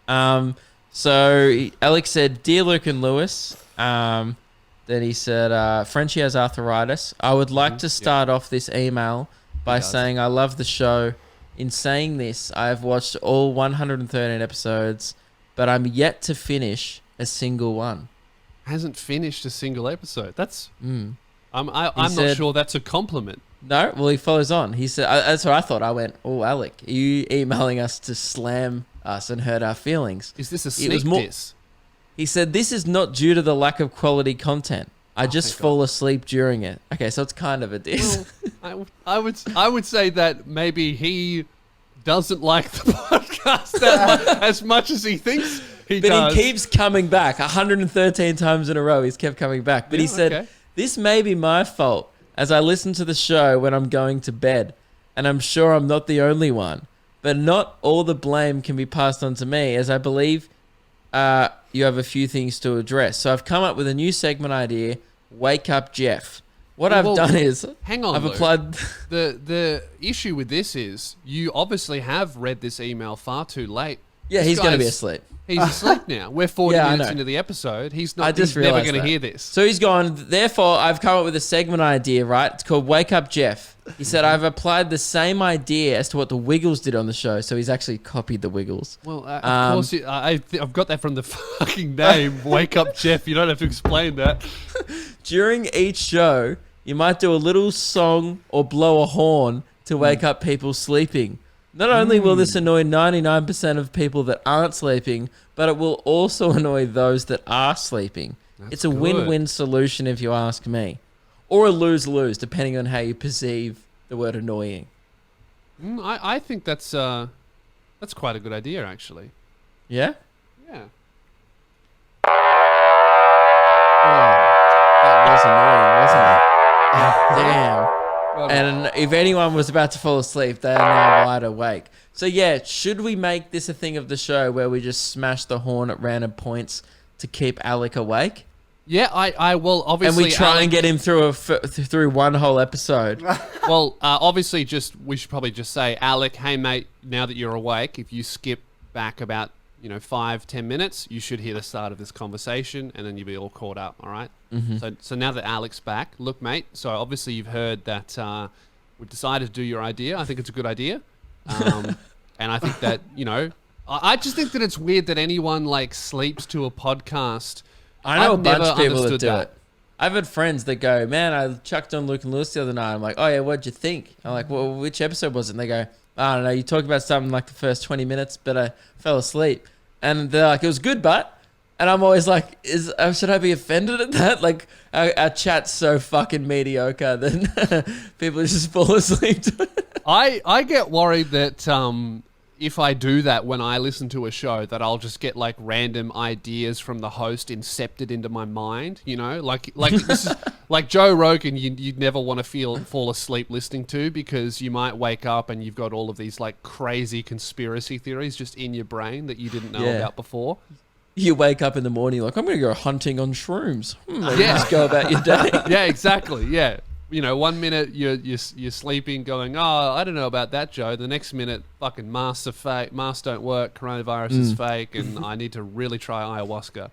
Alex said, "Dear Luke and Lewis." Then he said, "Frenchie has arthritis. I would like to start off this email by saying I love the show. In saying this, I have watched all 113 episodes, but I'm yet to finish a single one." Hasn't finished a single episode. That's... I'm said, not sure that's a compliment. No, well, he follows on. He said, that's what I thought. I went, "Oh, Alec, are you emailing us to slam us and hurt our feelings?" Is this a sneak diss? He said, "This is not due to the lack of quality content. I just fall asleep during it." Okay, so it's kind of a diss. Well, I would say that maybe he doesn't like the podcast as much as he thinks he does. But he keeps coming back 113 times in a row. He's kept coming back. But he said, "This may be my fault as I listen to the show when I'm going to bed. And I'm sure I'm not the only one. But not all the blame can be passed on to me, as I believe you have a few things to address. So I've come up with a new segment idea, Wake Up Jeff. What I've done is... Hang on, I've Luke. applied... The issue with this is you obviously have read this email far too late. Yeah, he's going to be asleep. He's asleep now. We're 40 minutes into the episode. He's never going to hear this. So he's gone, therefore, I've come up with a segment idea, right? It's called Wake Up Jeff. He said, I've applied the same idea as to what the Wiggles did on the show. So he's actually copied the Wiggles. Well, of course, I've got that from the fucking name, Wake Up Jeff. You don't have to explain that. During each show, you might do a little song or blow a horn to wake up people sleeping. Not only will this annoy 99% of people that aren't sleeping, but it will also annoy those that are sleeping. It's a win-win solution if you ask me. Or a lose-lose, depending on how you perceive the word annoying. I think that's quite a good idea, actually. Yeah? Yeah. Oh, that was annoying, wasn't it? Damn. And if anyone was about to fall asleep, they are now wide awake. So yeah, should we make this a thing of the show where we just smash the horn at random points to keep Alec awake? Yeah, I will obviously... And we try and get him through one whole episode. Well, obviously we should probably just say, Alec, hey mate, now that you're awake, if you skip back about 5-10 minutes, you should hear the start of this conversation, and then you'll be all caught up. All right. So now that Alec's back, look, mate. So obviously you've heard that we've decided to do your idea. I think it's a good idea, and I think that I just think that it's weird that anyone sleeps to a podcast. I know a bunch of people that do it. I've had friends that go, "Man, I chucked on Luke and Lewis the other night." I'm like, "Oh yeah, what'd you think?" I'm like, "Well, which episode was it?" And they go, "I don't know. You talked about something like the first 20 minutes, but I fell asleep." And they're like, "It was good, but..." And I'm always like, should I be offended at that? Like, our chat's so fucking mediocre that people just fall asleep to it. I get worried that if I do that when I listen to a show, that I'll just get random ideas from the host incepted into my mind, like this is like Joe Rogan. You'd never want to fall asleep listening to, because you might wake up and you've got all of these crazy conspiracy theories just in your brain that you didn't know about before. You wake up in the morning like, I'm going to go hunting on shrooms. Just go about your day. Yeah, exactly. Yeah. 1 minute you're sleeping going, oh, I don't know about that, Joe. The next minute, fucking masks are fake. Masks don't work. Coronavirus is fake. And I need to really try ayahuasca.